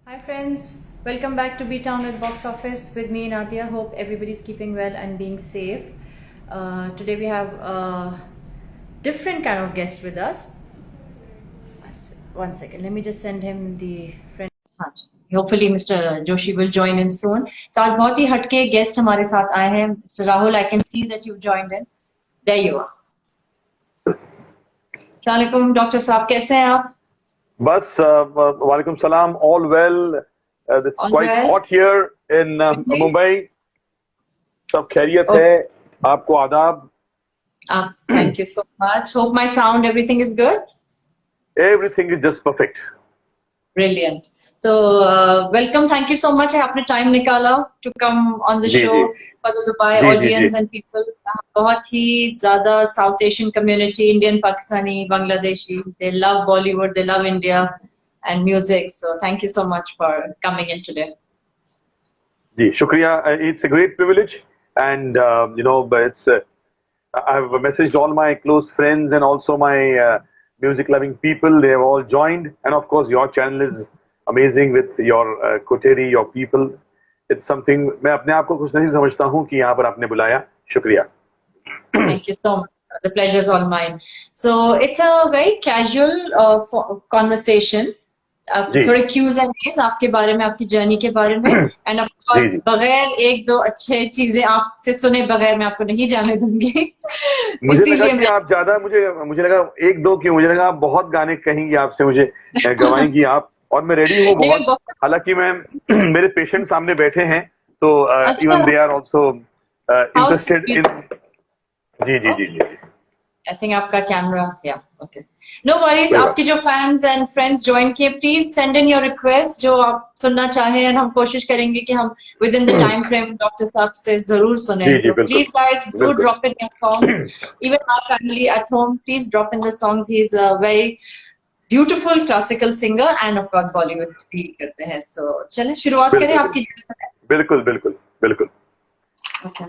Hi friends, welcome back to B Town with Box Office with me Nadia. Hope everybody's keeping well and being safe. Today we have a different kind of guest with us. One second, let me just send him the friend. Hopefully Mr. Joshi will join in soon. So आज बहुत ही हटके guest हमारे साथ आए हैं. Mr. Rahul, I can see that you've joined in. There you are. Assalamu alaikum, Dr. साहब कैसे हैं आप? बस वालेकुम सलाम, all well. It's All quite well? hot here in Okay. Mumbai. सब खैरियत है, आपको आदाब. Thank you so much. Hope my sound, everything is good. Everything is just perfect. Brilliant. So, welcome. Thank you so much. आपने time निकाला to come on the ji show ji for the Dubai ji ji audience ji and people. बहुत ही ज़्यादा South Asian community, Indian, Pakistani, Bangladeshi. They love Bollywood. They love India and music. So, thank you so much for coming in today. जी शुक्रिया. It's a great privilege, and but it's I've messaged all my close friends and also my music-loving people. They have all joined, and of course, your channel is amazing with your coterie, your people. It's something. मैं अपने आप को खुश नसीब समझता हूँ कि यहाँ पर आपने बुलाया. शुक्रिया. Thank you so much. The pleasure is all mine. So it's a very casual conversation. जी थोड़े cues and A's आपके बारे में, आपकी जर्नी के बारे में, and of जी course जी. बगैर एक दो अच्छे चीजें आपसे सुने बगैर मैं आपको नहीं जाने दूंगी. मुझे लगा इसीलिए कि मैं आप ज्यादा मुझे लगा एक दो क्यों, मुझे लगा आप बहुत गाने कहेंगी आपसे, मुझे गवाएंगी आप, और मैं रेडी हूँ नहीं, मैं बहुत. बहुत हालांकि मैं मेरे पेशेंट सामने बैठे हैं, तो अच्छा even they are also house. Interested in. जी जी जी जी. I think आपका camera, yeah, okay. No worries. कोई आपके बात जो fans and friends join किए, please send in your request जो आप सुनना चाहें, and हम कोशिश करेंगे कि हम within the time frame doctor साहब से जरूर सुने. जी जी So बिल्कुल please guys do बिल्कुल. drop in your songs. Even our family at home, please drop in the songs. He is a very beautiful classical singer and of course Bollywood भी करते हैं. So चलें शुरुआत करें बिल्कुल आपकी. बिल्कुल बिल्कुल बिल्कुल. Okay.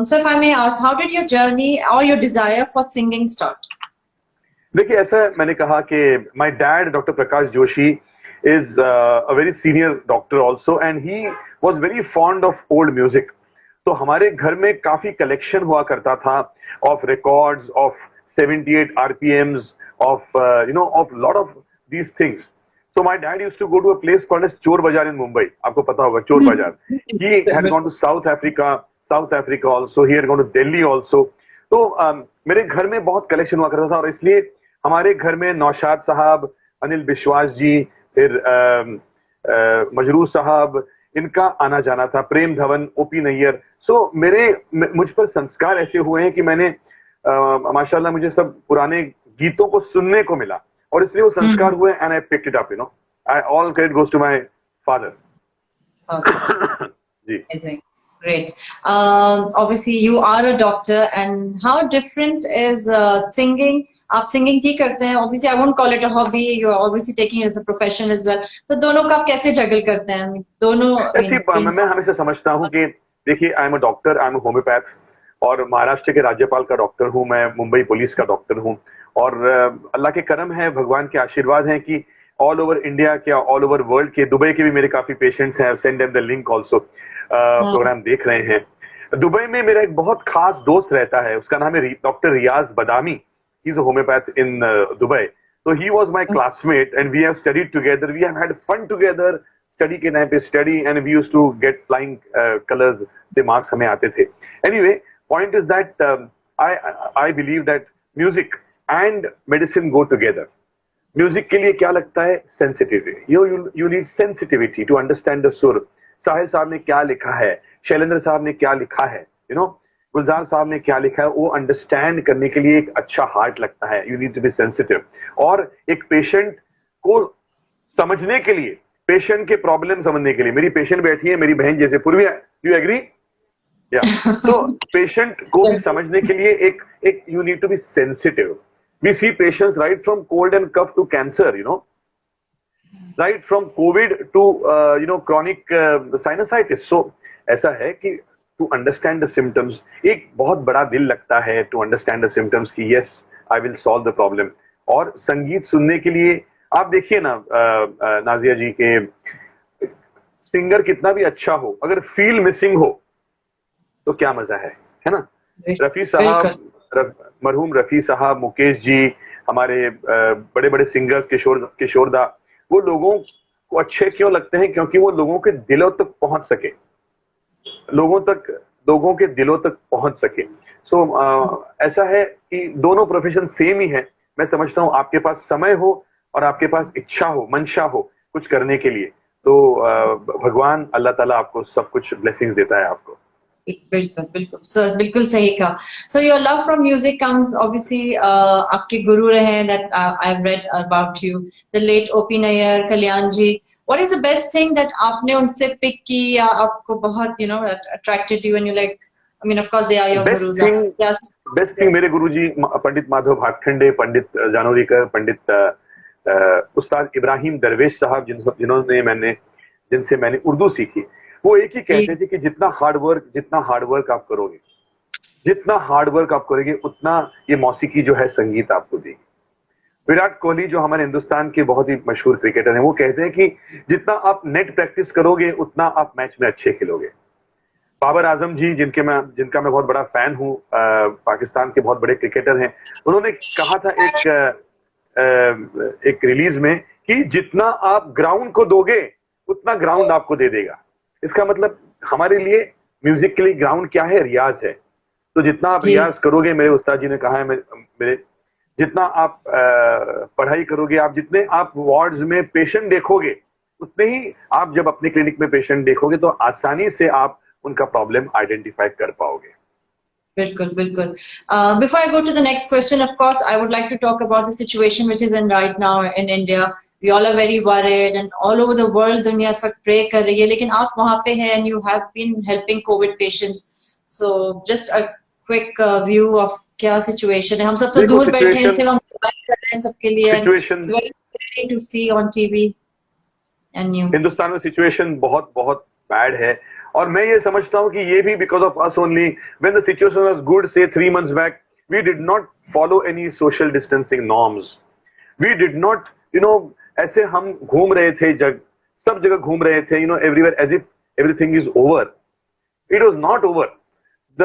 So if I may ask, how did your journey or your desire for singing start? देखिए, ऐसा मैंने कहा कि my dad doctor Prakash Joshi is a very senior doctor also, and he was very fond of old music. तो हमारे घर में काफी कलेक्शन हुआ करता था of records, of 78 RPMs, of of lot of these things. So my dad used to go to a place called as Chor Bazaar in Mumbai. आपको पता होगा चोर बाजार. He had gone to South Africa also. He had gone to Delhi also. तो मेरे घर में बहुत कलेक्शन हुआ करता था, और इसलिए हमारे घर में नौशाद साहब, अनिल विश्वास जी, फिर मजरूर साहब, इनका आना जाना था, प्रेम धवन, ओपी नैयर. सो मुझ पर संस्कार ऐसे हुए हैं कि मैंने माशाल्लाह मुझे सब पुराने गीतों को सुनने को मिला, और इसलिए वो संस्कार हुए, and I picked it up. All credit goes to my father. Okay. जी. Amazing. Great. Obviously, you are a doctor, and how different is singing? आप singing भी करते हैं. Obviously, I won't call it a hobby. You're obviously taking it as a profession as well. तो दोनों का आप कैसे juggle करते हैं? दोनों, I ऐसी mean, मैं हमेशा समझता हूँ कि देखिए, I am a doctor, I am a homeopath, और महाराष्ट्र के राज्यपाल का डॉक्टर हूँ, मैं मुंबई पुलिस का डॉक्टर हूँ, और अल्लाह के करम है, भगवान के आशीर्वाद हैं कि ऑल ओवर इंडिया के, ऑल ओवर वर्ल्ड के, दुबई के भी मेरे काफी पेशेंट्स हैं. Send them the link also. Programme देख रहे हैं. दुबई में मेरा एक बहुत खास दोस्त रहता है, उसका नाम है doctor Riyaz Badami. He is a homeopath in Dubai. So he was my classmate, and we have studied together. We have had fun together. Study के टाइम पे study, and we used to get flying colors से marks हमें आते थे. Anyway, point is that I believe that music and medicine go together. Music के लिए क्या लगता है? Sensitivity. You need sensitivity to understand the sur. साहिल साहब ने क्या लिखा है, शैलेंद्र साहब ने क्या लिखा है, गुलजार साहब ने क्या लिखा है, वो अंडरस्टैंड करने के लिए एक अच्छा हार्ट लगता है. You need to be sensitive. और एक पेशेंट को समझने के लिए, पेशेंट के प्रॉब्लम समझने के लिए, मेरी पेशेंट बैठी है, मेरी बहन जैसे पूर्वी, यू एग्री? या. तो पेशेंट को भी समझने के लिए एक you need to be sensitive. We see patients right from cold and cough to cancer, right from covid to chronic sinusitis. So ऐसा है कि टू अंडरस्टैंड द सिम्टम्स, एक बहुत बड़ा दिल लगता है टू अंडरस्टैंड द सिम्टम्स कि yes I will solve the problem. और संगीत सुनने के लिए आप देखिए ना, नाजिया जी के सिंगर कितना भी अच्छा हो, अगर फील मिसिंग हो तो क्या मजा है ना। रफी साहब, मरहूम रफी साहब, मुकेश जी, हमारे बड़े बड़े सिंगर्स, किशोर दा, वो लोगों को अच्छे क्यों लगते हैं? क्योंकि वो लोगों के दिलों तक पहुंच सके, लोगों के दिलों तक पहुंच सके। सो ऐसा है कि दोनों प्रोफेशन सेम ही है। मैं समझता हूं आपके पास समय हो और आपके पास इच्छा हो, मंशा हो कुछ करने के लिए, तो भगवान अल्लाह ताला आपको सब कुछ ब्लेसिंग्स देता है आपको। बिल्कुल बिल्कुल सर, बिल्कुल सही कहा। So your love from music comes obviously, आपके गुरु रहे हैं, that I have read about you, the late OP Nayyar, Kalyan ji. What is the best thing that आपने उनसे पिक की, या आपको बहुत attracted you and you like, I mean of course they are your gurus. Best thing मेरे गुरुजी पंडित माधव भागखंडे, पंडित जानोरीकर, पंडित उस्ताद इब्राहिम दरवेश साहब, जिनसे मैंने उर्दू सीखी, वो एक ही कहते थे कि जितना हार्ड वर्क आप करोगे, उतना ये मौसीकी जो है, संगीत आपको देगी। विराट कोहली जो हमारे हिंदुस्तान के बहुत ही मशहूर क्रिकेटर हैं, वो कहते हैं कि जितना आप नेट प्रैक्टिस करोगे उतना आप मैच में अच्छे खेलोगे। बाबर आजम जी, जिनका मैं बहुत बड़ा फैन हूं, पाकिस्तान के बहुत बड़े क्रिकेटर हैं, उन्होंने कहा था एक रिलीज में कि जितना आप ग्राउंड को दोगे उतना ग्राउंड आपको दे देगा। इसका मतलब हमारे लिए म्यूजिक के लिए ग्राउंड क्या है? रियाज है। तो जितना आप रियाज करोगे, मेरे उस्ताद जी ने कहा है, मेरे जितना आप पढ़ाई करोगे, आप जितने आप वार्ड्स में पेशेंट देखोगे, उतने ही आप जब अपने क्लिनिक में पेशेंट देखोगे तो आसानी से आप उनका प्रॉब्लम आइडेंटिफाई कर पाओगे। बिल्कुल बिल्कुल। Before I go to the next question, of course, I would like to talk about the situation which is in right now in India. We all are very worried, and all over the world दुनिया इस वक्त pray कर रही है, लेकिन आप वहाँ पे हैं and you have been helping COVID patients. So just a quick view of क्या situation है। हम सब तो दूर बैठे हैं, सिर्फ हम pray कर रहे हैं सबके लिए। Situation very exciting to see on TV and news. Hindustan में सिचुएशन बहुत बहुत बैड है, और मैं ये समझता हूं कि ये भी because of us only. When the situation was good, say 3 months back, we did not follow any social distancing norms. We did not, ऐसे हम घूम रहे थे, सब जगह घूम रहे थे, everywhere, as if everything is over. It was not over. The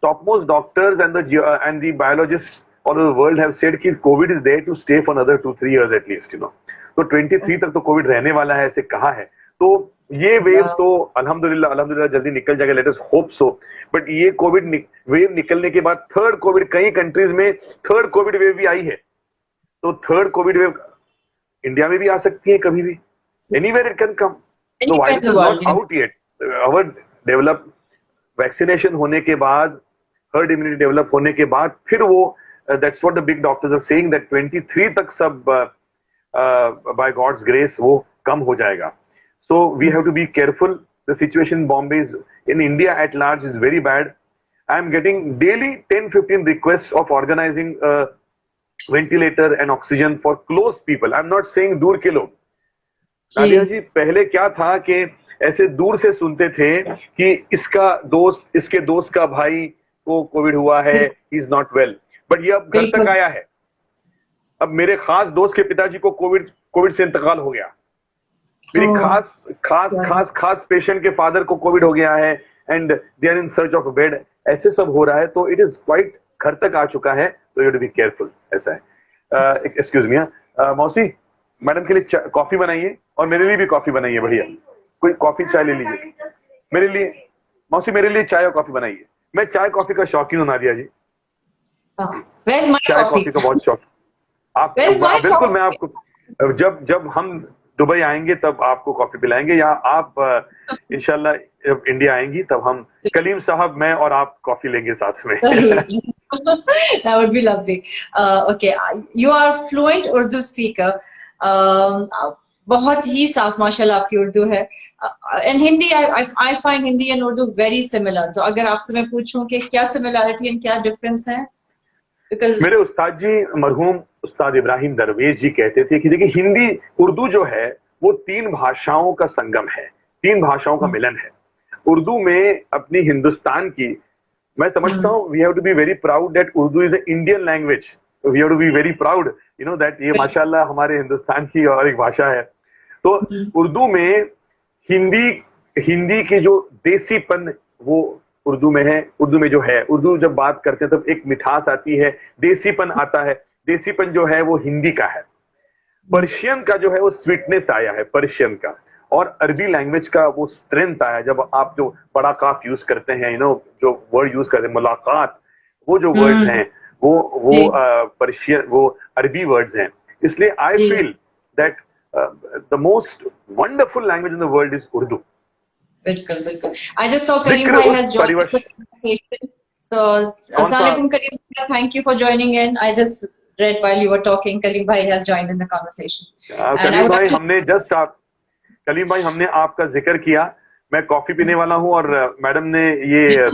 topmost doctors and the biologists all over the world have said कि Covid is there to stay for another 2-3 years at least, तो 23 तक तो Covid रहने वाला है, ऐसे कहा है। तो ये वेव तो अल्हम्दुलिल्लाह जल्दी निकल जाएगा, let us hope so. But ये कोविड वेव निकलने के बाद थर्ड कोविड, कई कंट्रीज में थर्ड कोविड वेव भी आई है, तो थर्ड कोविड वेव इंडिया में भी आ सकती है कभी भी, एनीवेयर इट कैन कम। तो virus is not out yet. Our develop vaccination होने के बाद, हर्ड इम्यूनिटी डेवलप होने के बाद, फिर वो that's what the big doctors are saying, that 23 तक सब by God's grace वो कम हो जाएगा। So we have to be careful. The situation in Bombay in India at large is very bad. I am getting daily 10-15 requests of organizing a ventilator and oxygen for close people. I am not saying दूर के लोग। नादिया जी, पहले क्या था कि ऐसे दूर से सुनते थे कि इसके दोस्त का भाई को कोविड हुआ है, he is not well. But ये अब घर तक आया है। अब मेरे खास दोस्त के पिताजी को कोविड से इंतकाल हो गया। मेरी खास पेशेंट के फादर को कोविड हो गया है, and they are in search of bed. ऐसे सब हो रहा है, तो इट इज क्वाइट घर तक आ चुका है, तो you have to be careful. ऐसा है। एक्सक्यूज मी, मौसी, मैडम के लिए कॉफी बनाइए, और मेरे लिए भी कॉफी बनाइए, बढ़िया कोई कॉफी चाय ले लीजिए मेरे लिए। मौसी, मेरे लिए चाय और कॉफी बनाइए। मैं चाय कॉफी का शौकीन हूँ नादिया जी, चाय कॉफी का बहुत शौक। आप बिल्कुल, मैं आपको जब हम दुबई आएंगे तब आपको कॉफी पिलाएंगे, या आप इंशाल्लाह जब इंडिया आएंगी तब हम कलीम साहब, मैं और आप कॉफी लेंगे साथ में। That would be lovely. Okay, you are fluent Urdu speaker. बहुत ही साफ माशाल्लाह आपकी उर्दू है। And Hindi, I find Hindi and Urdu very similar. तो अगर आपसे मैं पूछूं कि क्या सिमिलरिटी एंड क्या डिफरेंस है? Because मेरे उस्ताद जी, मरहूम उस्ताद इब्राहिम दरवेश जी कहते थे कि देखिए, हिंदी उर्दू जो है वो 3 भाषाओं का संगम है, 3 भाषाओं का मिलन है। उर्दू में अपनी हिंदुस्तान की, मैं समझता हूँ we have to be very proud that Urdu is a Indian language. We have to be very proud that ये माशाल्लाह हमारे हिंदुस्तान की और एक भाषा है। तो उर्दू में हिंदी हिंदी की जो देसीपन वो उर्दू में है, उर्दू में जो है, उर्दू जब बात करते हैं तब एक मिठास आती है, देसीपन आता है। देसीपन जो है वो हिंदी का है। पर्शियन का जो है वो स्वीटनेस आया है पर्शियन का, और अरबी लैंग्वेज का वो स्ट्रेंथ आया जब आप जो बड़ा काफ यूज करते हैं, जो वर्ड यूज करते हैं मुलाकात, वो जो वर्ड्स हैं वो जी पर्शियन, वो अरबी वर्ड्स हैं। इसलिए आई जी feel that the most wonderful language in the world is Urdu. बिल्कुल बिल्कुल। आई जस्ट सॉ करीम जिक्र भाई उस हैज जॉइन्ड द परिवश कन्वर्सेशन, सो कौन अस्सलाम सा वालेकुम करीम भाई, thank you for joining in. I just read while you were talking, Karim bhai has joined in the conversation, and I Kaleem would bhai like to हमने जस्ट आप कलीम भाई हमने आपका जिक्र किया। मैं कॉफी पीने वाला हूं और मैडम ने ये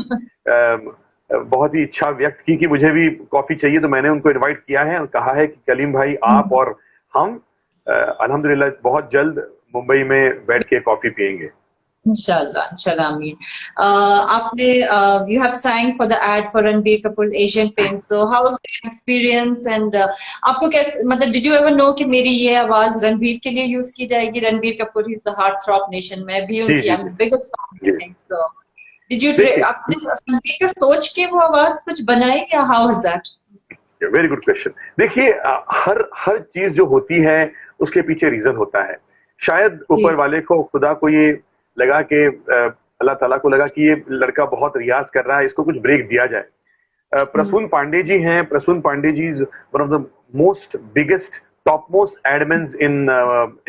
बहुत ही इच्छा व्यक्त की कि मुझे भी कॉफी चाहिए, तो मैंने उनको इनवाइट किया है और कहा है कि कलीम भाई आप और हम अल्हम्दुलिल्लाह बहुत जल्द मुंबई में बैठ के कॉफी पियेंगे। Inshallah, inshallah, Ameen. आपने you have sang for the ad for Ranbir Kapoor's Asian Paints. So how was the experience? And आपको कैसे, मतलब did you ever know कि मेरी ये आवाज रणबीर के लिए यूज की जाएगी? Ranbir Kapoor is the heartthrob nation. मैं भी जी उनकी जी I'm ji the biggest fan, I ji. think. So did you देखिए, आपने रणबीर का सोच के वो आवाज कुछ बनाई या how was that? Very good question. देखिए हर हर चीज जो होती है उसके पीछे रीजन होता है। शायद जी ऊपर वाले को, खुदा को ये लगा कि अल्लाह ताला को लगा कि ये लड़का बहुत रियाज कर रहा है, इसको कुछ ब्रेक दिया जाए। प्रसून पांडे जी हैं, Prasoon Pandey ji is one of the most biggest top most admins in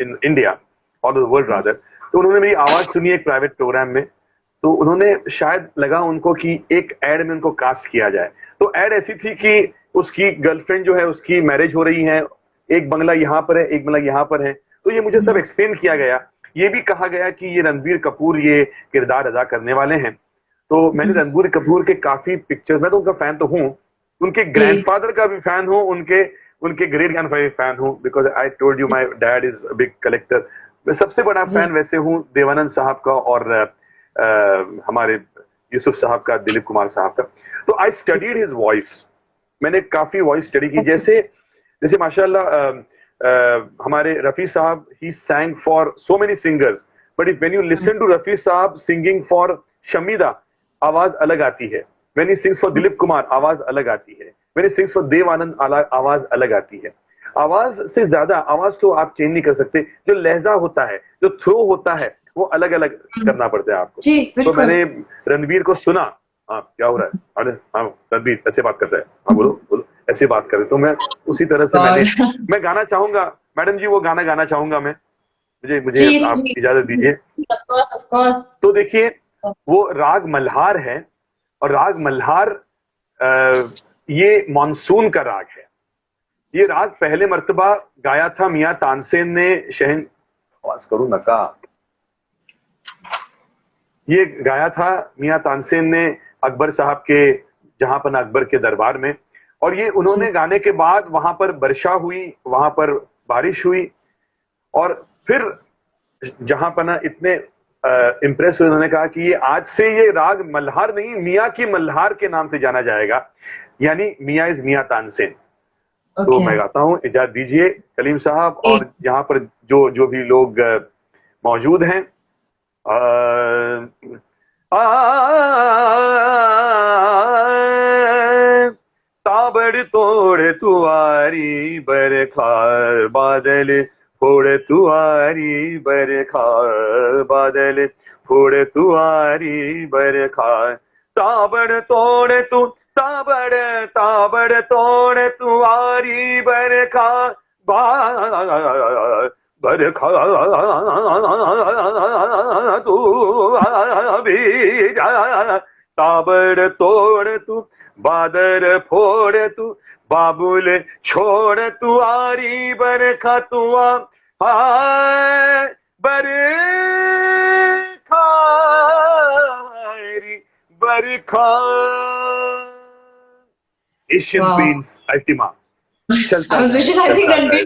in India और द वर्ल्ड रादर। तो उन्होंने मेरी आवाज सुनी एक प्राइवेट प्रोग्राम में, तो उन्होंने शायद लगा उनको कि एक एड में उनको कास्ट किया जाए। तो एड ऐसी थी कि उसकी गर्लफ्रेंड जो है उसकी मैरिज हो रही है, एक बंगला यहाँ पर है, एक बंगला यहाँ पर है। तो ये मुझे सब एक्सप्लेन किया गया, ये भी कहा गया कि ये रणबीर कपूर ये किरदार अदा करने वाले हैं। तो मैंने रणबीर कपूर के काफी पिक्चर्स, मैं तो उनका फैन तो हूँ, उनके ग्रैंडफादर का भी फैन हूँ, उनके उनके ग्रेट ग्रैंडफादर फैन हूँ, because I told you my dad is big collector. मैं सबसे बड़ा जी फैन वैसे हूँ देवानंद साहब का और हमारे यूसुफ साहब का, दिलीप कुमार साहब का। तो आई स्टडीड हिज वॉइस, मैंने काफी वॉइस स्टडी की। जैसे जैसे माशाल्लाह हमारे रफी साहब, he sang for so many singers, but if when you listen to Rafi साहब सिंगिंग फॉर शमीदा, आवाज अलग आती है। When he sings for Dilip Kumar, आवाज अलग आती है। When he sings for Dev Anand, आवाज अलग आती है। आवाज से ज्यादा, आवाज तो आप चेंज नहीं कर सकते, जो लहजा होता है, जो थ्रो होता है, वो अलग अलग करना पड़ता है आपको। जी तो बिल्कुल। मैंने रणबीर को सुना, हाँ क्या हो रहा है, अरे हाँ रणबीर ऐसे बात करता है, हाँ बोलो बोलो, ऐसे बात करे। तो मैं उसी तरह से God. मैं गाना चाहूंगा मैडम जी, वो गाना गाना चाहूंगा मैं, मुझे मुझे Please, आप please. इजाजत दीजिए। Of course, of course. तो देखिए वो राग मल्हार है, और राग मल्हार ये मानसून का राग है। ये राग पहले मर्तबा गाया था मियां तानसेन ने, शहन आवाज करूं नका, ये गाया था मियां तानसेन ने अकबर साहब के, जहां पर अकबर के दरबार में। और ये उन्होंने गाने के बाद वहां पर वर्षा हुई, वहां पर बारिश हुई, और फिर जहां पर ना इतने इम्प्रेस हुए, उन्होंने कहा कि ये आज से ये राग मल्हार नहीं, मियां की मल्हार के नाम से जाना जाएगा, यानी मियां इज मियां तानसेन। तो मैं गाता हूं, इजाजत दीजिए कलीम साहब, और यहाँ पर जो जो भी लोग मौजूद हैं। ताबड़ तोड़ तुआरी बरखा बादल, फोड़ तुआरी बरखा बादल, फोड़ तुआरी बरखा, ताबड़ तोड़ तू, ताबड़ ताबड़ तोड़ तुआरी बरखा बरखा तू भी जा, ताबड़ तोड़ तू बादर फोड़ तू, बाबुल छोड़ तू आरी बरखा तुआ, बरखा बरखा। एशियन पेंट्स अल्टीमा, चलता I was visualizing Ranbir.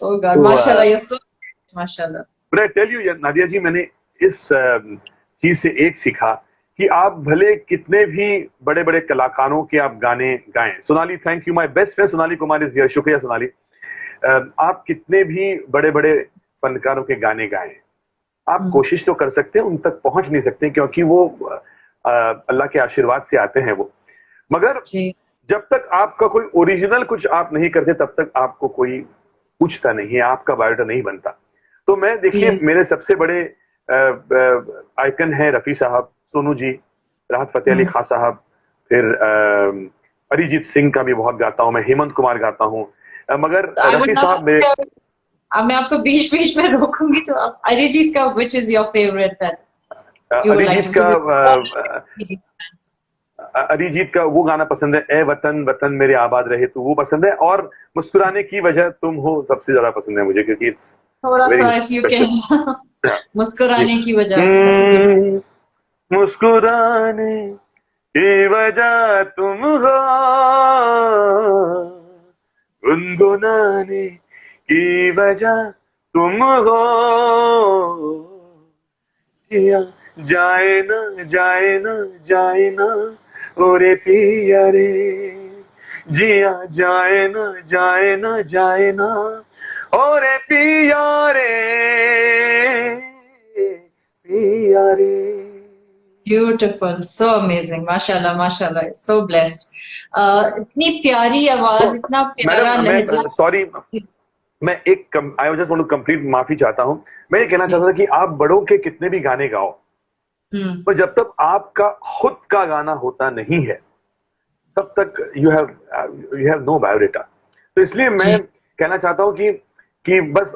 Oh God, mashallah, you're so mashallah. But I tell you Nadia ji, मैंने इस चीज से एक सीखा कि आप भले कितने भी बड़े बड़े कलाकारों के आप गाने गाएं, Sonali thank you, my best friend Sonali Kumar is here, शुक्रिया सोनाली। आप कितने भी बड़े बड़े फनकारों के गाने गाएं। आप कोशिश तो कर सकते हैं, उन तक पहुंच नहीं सकते क्योंकि वो अल्लाह के आशीर्वाद से आते हैं वो। मगर जब तक आपका कोई ओरिजिनल कुछ आप नहीं करते तब तक आपको कोई पूछता नहीं है, आपका बायोडाटा नहीं बनता। तो मैं देखिए, मेरे सबसे बड़े आइकन है रफी साहब, सोनू जी, राहत फतेह अली खान साहब, फिर अरिजीत सिंह का भी बहुत गाता हूं मैं, हेमंत कुमार गाता हूं। मगर रफी साहब अब मैं आपको बीच बीच में रोकूंगी, तो आप अरिजीत का which is your favourite? Arijit का वो गाना पसंद है, ए वतन वतन मेरे आबाद रहे, तो वो पसंद है। और मुस्कुराने की वजह तुम हो सबसे ज्यादा पसंद है मुझे, क्योंकि थोड़ा सा इफ यू कैन मुस्कुराने की वजह। मुस्कुराने की वजह तुम हो, गुनगुनाने की वजह तुम हो, जाए ना जाए ना जाए ना ओरे पिया रे, जिया जाए ना जाए ना जाए ना ओरे पिया रे, पिया रे। ब्यूटिफुल, सो अमेजिंग, माशाल्लाह माशाल्लाह, सो ब्लेस्ड। इतनी प्यारी आवाज, इतना प्यारा लहजा। सॉरी, मैं एक I just want to complete, माफी चाहता हूं। मैं ये कहना चाहता था कि आप बड़ों के कितने भी गाने गाओ, पर जब तक आपका खुद का गाना होता नहीं है तब तक यू हैव नो बायोडेटा। तो इसलिए मैं कहना चाहता हूं कि बस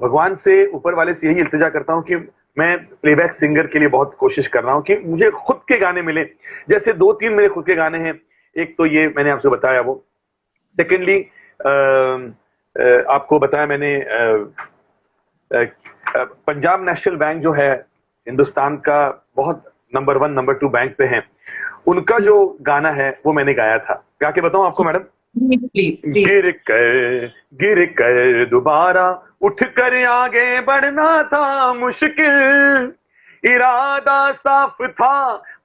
भगवान से, ऊपर वाले से यही इल्तिजा करता हूं कि मैं प्लेबैक सिंगर के लिए बहुत कोशिश कर रहा हूं कि मुझे खुद के गाने मिले। जैसे 2-3 मेरे खुद के गाने हैं। एक तो ये मैंने आपसे बताया वो, सेकेंडली आपको बताया मैंने, पंजाब नेशनल बैंक जो है हिंदुस्तान का बहुत नंबर 1 नंबर 2 बैंक पे है, उनका जो गाना है वो मैंने गाया था। गा के बताऊं आपको मैडम? प्लीज। गिर कर दोबारा उठ कर आगे बढ़ना था मुश्किल, इरादा साफ था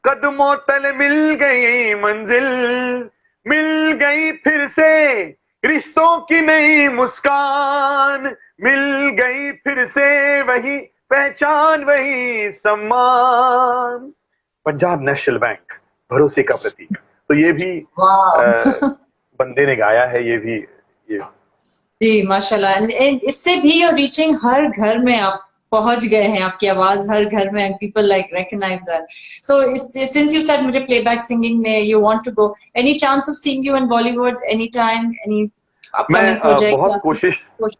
कदमों तले मिल गई मंजिल, मिल गई फिर से रिश्तों की नई मुस्कान, मिल गई फिर से वही पहचान वही सम्मान। पंजाब नेशनल बैंक, भरोसे का प्रतीक। तो ये भी बंदे ने गाया है, ये भी ये। जी माशाल्लाह, इससे भी और रीचिंग, हर घर में आप पहुंच गए हैं, आपकी आवाज हर घर में, people like recognise that. So since you said मुझे प्लेबैक सिंगिंग में you want to go, any chance of seeing you in Bollywood any time, any upcoming project?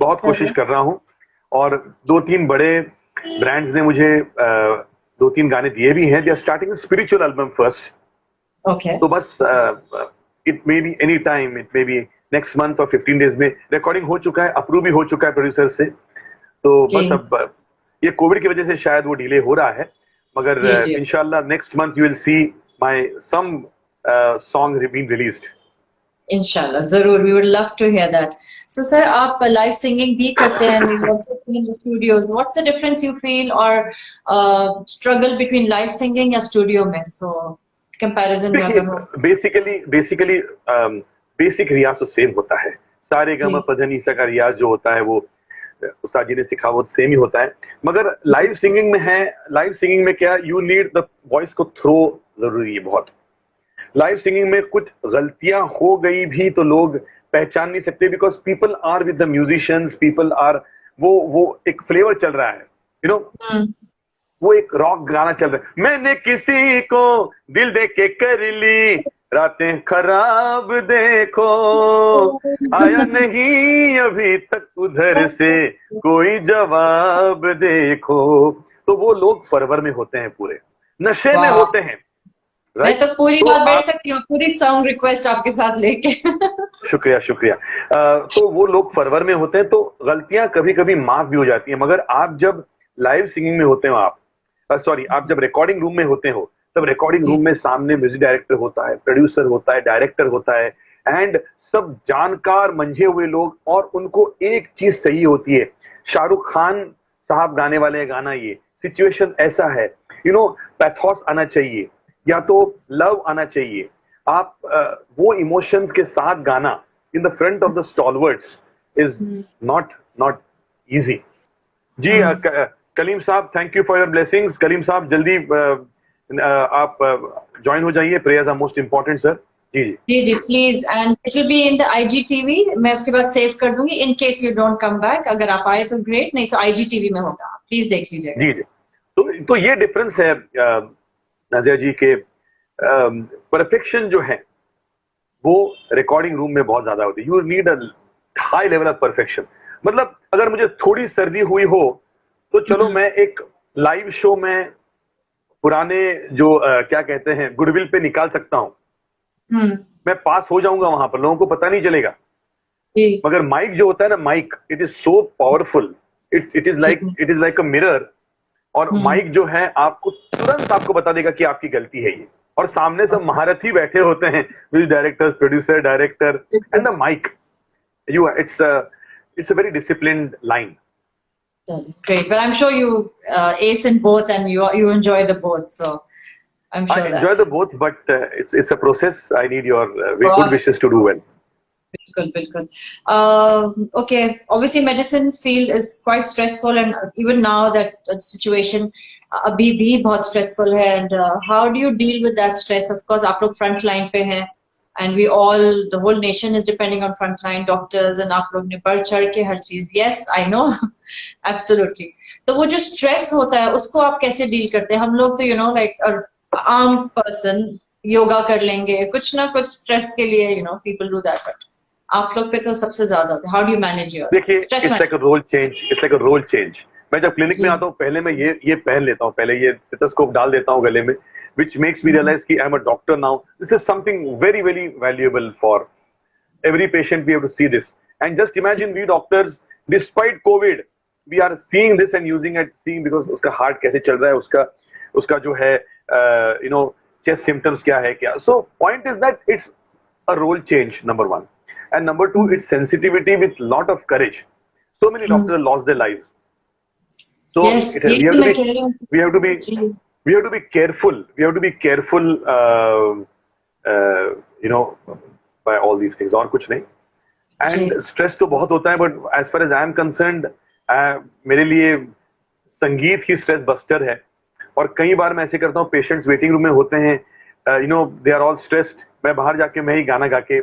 बहुत कोशिश कर रहा हूं, और 2-3 बड़े ब्रांड्स ने मुझे 2-3 गाने दिए भी हैं। They are starting spiritual album first. Okay, तो बस it may be any time, it may be next month और 15 डेज में रिकॉर्डिंग हो चुका है, अप्रूव भी हो चुका है प्रोड्यूसर से। तो बस अब ये कोविड की वजह से शायद वो डिले हो रहा है, मगर इंशाल्लाह next month you will see my some song being released. इंशाल्लाह, जरूर, we would love to hear that. So sir, आप लाइव सिंगिंग भी करते हैं, you also sing in the studios. What's the difference you feel और struggle between live singing या studio में? So comparison में अगर हो। बेसिकली बेसिक रियाज तो सेम होता है। सारे गम पधनीसा का रियाज जो होता है वो उस्ताद जी ने सिखा, वो सेम ही होता है। मगर लाइव सिंगिंग में है, लाइव सिंगिंग में क्या, यू नीड द वॉइस को थ्रो जरूरी है बहुत। लाइव सिंगिंग में कुछ गलतियां हो गई भी तो लोग पहचान नहीं सकते, because people are with the musicians, people are, वो एक फ्लेवर चल रहा है, यू नो, वो एक रॉक गाना चल रहा है। मैंने किसी को दिल दे के कर ली रातें खराब, देखो आया नहीं अभी तक उधर से कोई जवाब, देखो। तो वो लोग फरवर में होते हैं, पूरे नशे में होते हैं। मैं तो पूरी बात बैठ सकती हूँ, पूरी सॉन्ग रिक्वेस्ट आपके साथ लेके। शुक्रिया। तो वो लोग फरवर में होते हैं, तो गलतियां कभी कभी माफ भी हो जाती हैं। मगर आप जब लाइव सिंगिंग में होते हो, आप जब रिकॉर्डिंग रूम में होते हो, तब रिकॉर्डिंग रूम में सामने म्यूजिक डायरेक्टर होता है, प्रोड्यूसर होता है, डायरेक्टर होता है, एंड सब जानकार मंझे हुए लोग, और उनको एक चीज चाहिए होती है। शाहरुख खान साहब गाने वाले गाना, ये सिचुएशन ऐसा है, यू नो, पैथोस आना चाहिए या तो लव आना चाहिए। आप वो इमोशंस के साथ गाना in the front of the stalwarts is not easy. जी कलीम साहब, thank you for your blessings. Kaleem साहब जल्दी आप ज्वाइन हो जाइए, prayers are most important sir. जी जी जी जी please, and it will be in the IGTV। मैं उसके बाद सेव कर दूंगी in case you don't come back. अगर आप आए तो ग्रेट, नहीं तो IGTV में होगा, प्लीज देख लीजिएगा। जी जी। तो ये डिफरेंस है नाजिया जी के, परफेक्शन जो है वो रिकॉर्डिंग रूम में बहुत ज्यादा होती है। You need a high level of perfection. मतलब अगर मुझे थोड़ी सर्दी हुई हो तो चलो मैं एक लाइव शो में पुराने जो क्या कहते हैं गुडविल पे निकाल सकता हूं, हम्म। मैं पास हो जाऊंगा वहां पर, लोगों को पता नहीं चलेगा। जी मगर माइक जो होता है ना, mike it is so powerful, it जी। Is like a mirror. और माइक जो है आपको तुरंत आपको बता देगा कि आपकी गलती है ये। और सामने सब महारथी बैठे होते हैं, music director, producer, director and the mike. You it's a very disciplined line. Great, but I'm sure you ace in both, and you enjoy the both, so I'm I sure enjoy that. the both, but it's a process. I need your For good us, wishes to do well. bilkul, bilkul. Okay, obviously medicines field is quite stressful, and even now that situation abhi bhi bahut stressful hai. And how do you deal with that stress? Of course, aap log front line pe hai, and we all, the whole nation is depending on frontline doctors, and aap log ne बढ़ चढ़ के हर चीज, yes I know, absolutely. तो वो जो stress होता है उसको आप कैसे डील करते हैं? हम लोग तो लाइक आम पर्सन योगा कर लेंगे, कुछ ना कुछ स्ट्रेस के लिए, पीपल डू दैट, बट आप लोग पे तो सबसे ज्यादा होता है। How do you manage your देखिए stress it's like a role change, it's like a role change. मैं जब क्लिनिक में मैनेज? आता हूँ पहले मैं ये पहन लेता हूँ, पहले ये स्टेथोस्कोप डाल देता हूँ गले में, which makes me realize कि I'm a doctor now. This is something very very valuable for every patient. We have to see this, and just imagine we doctors, despite COVID, we are seeing this and using it, seeing because उसका heart कैसे चल रहा है, उसका जो है chest symptoms क्या है क्या. So point is that it's a role change, number one, and number two, it's sensitivity with lot of courage. So many doctors lost their lives. So yes, ये we have तो to मैं be कह रही हूँ। we have to be ji we have to be careful. We have to be careful, you know, by all these things. और कुछ नहीं. जी। And stress तो बहुत होता है, but as far as I am concerned, मेरे लिए संगीत ही स्ट्रेस बस्टर है। और कई बार मैं ऐसे करता हूँ, पेशेंट्स वेटिंग रूम में होते हैं, दे आर ऑल स्ट्रेस्ड, मैं बाहर जाके मैं ही गाना गा के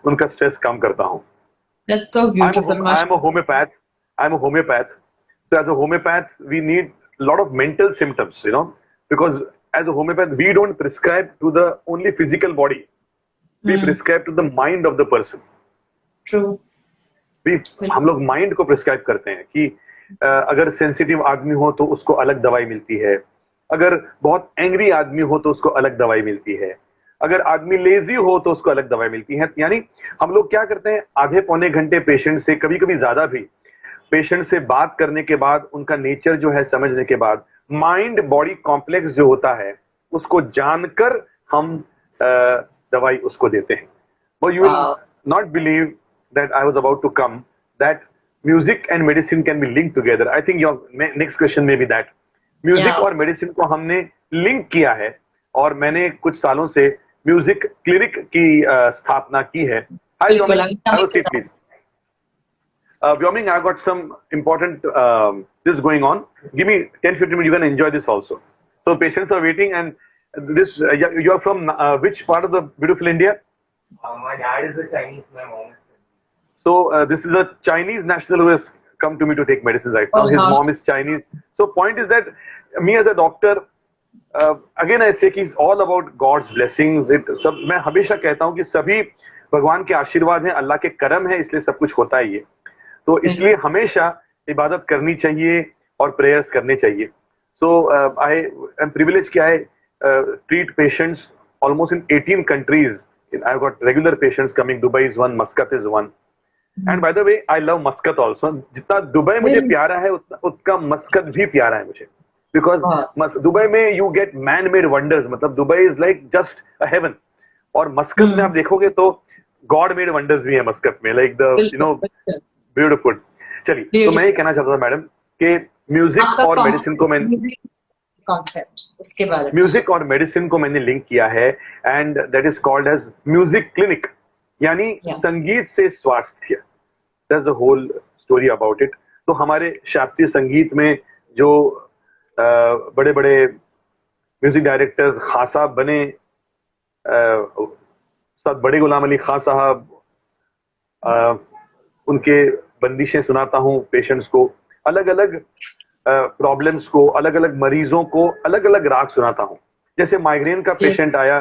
उनका स्ट्रेस कम करता हूँ। That's so beautiful, I am a homeopath. I am a homeopath. So as a homeopath, we need a lot of mental symptoms, because as a homeopath, we don't prescribe to the only physical body. We prescribe to the mind of the person. True. हम लोग mind को prescribe करते हैं कि अगर sensitive आदमी हो तो उसको अलग दवाई मिलती है, अगर बहुत एंग्री आदमी हो तो उसको अलग दवाई मिलती है, अगर आदमी लेजी हो तो उसको अलग दवाई मिलती है। यानी हम लोग क्या करते हैं, आधे पौने घंटे पेशेंट से, कभी कभी ज्यादा भी, पेशेंट से बात करने के बाद, उनका नेचर जो है समझने के बाद, माइंड बॉडी कॉम्प्लेक्स जो होता है उसको जानकर हम दवाई उसको देते हैं। वो you will not believe that I was about to come, that music and medicine can be linked together. I think your next question may be that. Music और medicine को हमने link किया है, और मैंने कुछ सालों से म्यूजिक क्लिनिक की स्थापना की है। Hi Vyoming, have a seat please. Vyoming, I've got some important this going on. Give me 10-15 minutes, you can enjoy this also. So patients are waiting, and this you are from which part of the beautiful India? My dad is a Chinese, my mom is. So this is a Chinese national who has come to me to take medicine right now. Oh, His gosh. mom is Chinese. So point is that me as a doctor, again I say कि it's all about God's blessings. सब मैं हमेशा कहता हूँ कि सभी भगवान के आशीर्वाद हैं, अल्लाह के करम है, इसलिए सब कुछ होता है ये। तो इसलिए हमेशा इबादत करनी चाहिए और प्रेयर्स करने चाहिए। So I am privileged कि I treat patients almost in 18 countries. I've got regular patients coming. Dubai is one, Muscat is one. And by the way I love Muscat also. जितना दुबई मुझे प्यारा है उतना Muscat भी प्यारा है मुझे, बिकॉज दुबई में you get man made wonders. मतलब Dubai is like just a heaven, और मस्कत में आप देखोगे तो गॉड मेड वंडर्स भी है मस्कत में, लाइक द ब्यूटीफुल। चलिए, तो मैं ये कहना चाहता था मैडम कि म्यूजिक और मेडिसिन को मैंने कॉन्सेप्ट उसके बारे में, म्यूजिक और मेडिसिन को मैंने लिंक किया है, and that is called as music clinic, यानी संगीत से स्वास्थ्य। That's the whole story about it. तो हमारे शास्त्रीय संगीत में जो बड़े बड़े म्यूजिक डायरेक्टर्स खां साहब बने, उस्ताद बड़े गुलाम अली खां साहब, उनके बंदिशें सुनाता हूँ पेशेंट्स को, अलग अलग प्रॉब्लम्स को, अलग अलग मरीजों को अलग अलग राग सुनाता हूँ। जैसे माइग्रेन का पेशेंट आया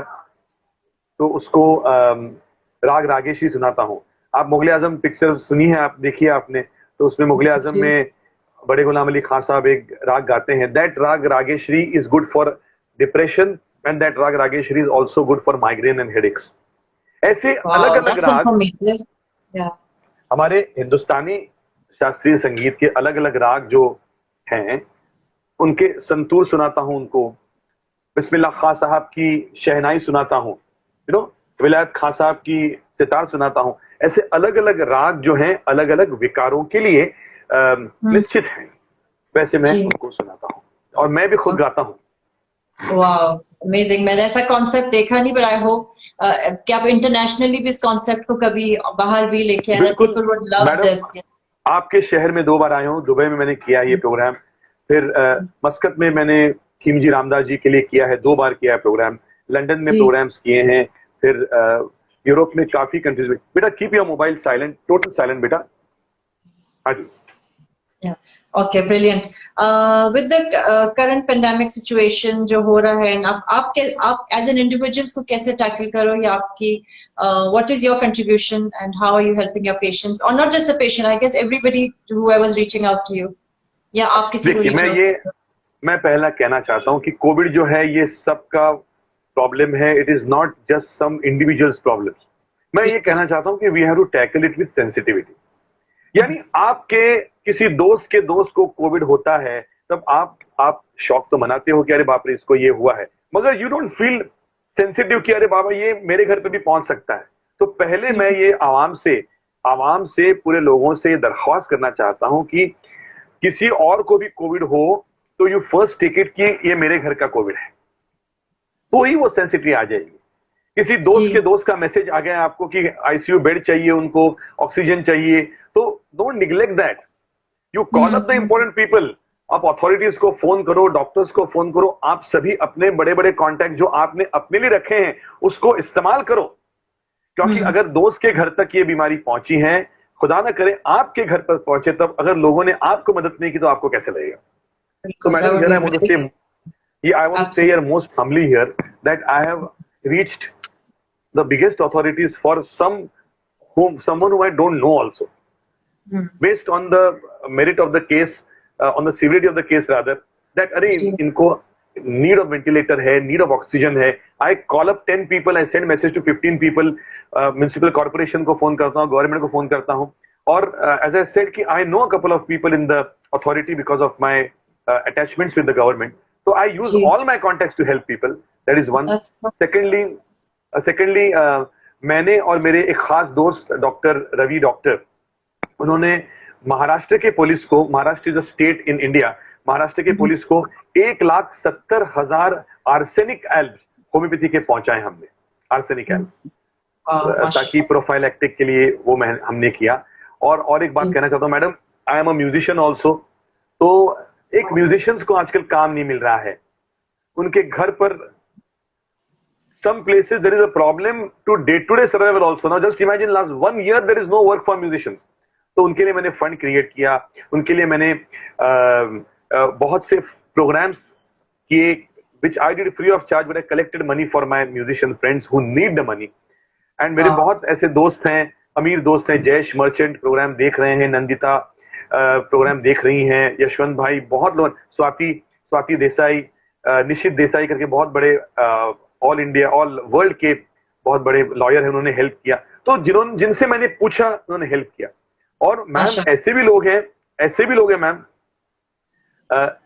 तो उसको राग रागेश्वरी सुनाता हूँ। आप मुगले आजम पिक्चर सुनी है, आप देखिए आपने, तो उसमें मुगले आजम में बड़े गुलाम अली खान साहब एक राग गाते हैं, that raag Rageshwari is good for depression and that raag Rageshwari is also good for migraine and headaches. ऐसे अलग अलग राग हमारे हिंदुस्तानी शास्त्रीय संगीत के अलग अलग राग जो हैं, उनके संतूर सुनाता हूं उनको। बिस्मिल्लाह खां साहब की शहनाई सुनाता हूं, विलायत खां साहब की सितार सुनाता हूं। ऐसे अलग अलग राग जो हैं अलग अलग विकारों के लिए निश्चित हैं, वैसे मैं उनको सुनाता हूं और मैं भी खुद गाता हूं। Wow, amazing. मैंने ऐसा कॉन्सेप्ट देखा नहीं, बट आई होप कि आप इंटरनेशनली भी इस कॉन्सेप्ट को कभी बाहर भी लेके आए, पीपल वुड लव दिस। आपके शहर में 2 बार आया हूँ, दुबई में मैंने किया ये प्रोग्राम, फिर मस्कत में मैंने खीमजी रामदास जी के लिए किया है, 2 बार किया है प्रोग्राम, लंदन में प्रोग्राम्स किए हैं, फिर यूरोप में काफी कंट्रीज में। बेटा keep your mobile silent, total silent बेटा। हाँ जी। Yeah. Okay, brilliant. With the current pandemic situation जो हो रहा है, आप as an individual को कैसे tackle करो, या आपकी what is your contribution and how are you helping your patients, or not just the patient, I guess everybody whoever is reaching out to you, या आप किसी को reach out? मैं पहला कहना चाहता हूँ कि कोविड जो है ये सबका प्रॉब्लम है, it is not just some individuals problem. मैं ये कहना चाहता हूँ कि we have to tackle it with sensitivity. यानी आपके किसी दोस्त के दोस्त को कोविड होता है, तब आप शौक तो मनाते हो कि अरे बाप रे इसको ये हुआ है, मगर यू डोंट फील सेंसिटिव कि अरे बाबा ये मेरे घर पे भी पहुंच सकता है। तो पहले मैं ये आवाम से पूरे लोगों से दरख्वास्त करना चाहता हूं कि किसी और को भी कोविड हो तो यू फर्स्ट टेक इट कि ये मेरे घर का कोविड है, तो ही वो सेंसिटिविटी आ जाएगी। किसी दोस्त के दोस्त का मैसेज आ गया आपको कि आईसीयू बेड चाहिए, उनको ऑक्सीजन चाहिए, तो don't neglect that, you call up the important people. आप अथॉरिटीज को फोन करो, डॉक्टर्स को फोन करो, आप सभी अपने बड़े बड़े कॉन्टैक्ट जो आपने अपने लिए रखे हैं उसको इस्तेमाल करो, क्योंकि अगर दोस्त के घर तक ये बीमारी पहुंची है, खुदा ना करे आपके घर पर पहुंचे, तब अगर लोगों ने आपको मदद नहीं की तो आपको कैसे लगेगा। So madam, here I want to say, I want to say here most humbly here that I have reached the biggest authorities for someone who I don't know also, based on the merit of the case, on the severity of the case rather, that अरे इनको need of ventilator है, need of oxygen है। I call up 10 people, I send message to 15 people, municipal corporation को phone करता हूँ, government को phone करता हूँ, और as I said कि I know a couple of people in the authority because of my attachments with the government, so I use all my contacts to help people. That is one. Secondly, मैंने और मेरे एक खास दोस्त doctor Ravi doctor, उन्होंने महाराष्ट्र के police को, Maharashtra is a state in India, Maharashtra के पुलिस को 1,70,000 आर्सेनिक एल्ब होम्योपैथी के पहुंचाए हमने, आर्सेनिक एल्ब, ताकि प्रोफाइलैक्टिक के लिए वो हमने किया। और एक बात कहना चाहता हूँ madam, I am a musician also, तो एक म्यूजिशियंस को आजकल काम नहीं मिल रहा है, उनके घर पर some places there is a problem to day-to-day survival also. Now just imagine last 1 year there is no work for musicians. तो उनके लिए मैंने फंड क्रिएट किया, उनके लिए मैंने बहुत से प्रोग्राम्स किए which I did free of charge, but I collected money for my musician friends who need the money. And मेरे बहुत ऐसे दोस्त हैं, अमीर दोस्त हैं, जयेश मर्चेंट प्रोग्राम देख रहे हैं, नंदिता प्रोग्राम देख रही हैं, यशवंत भाई, बहुत लोग, स्वाति देसाई, निशित देसाई करके बहुत बड़े ऑल इंडिया ऑल वर्ल्ड के बहुत बड़े लॉयर हैं, उन्होंने हेल्प किया। तो जिनसे मैंने पूछा उन्होंने हेल्प किया। और मैम ऐसे भी लोग हैं मैम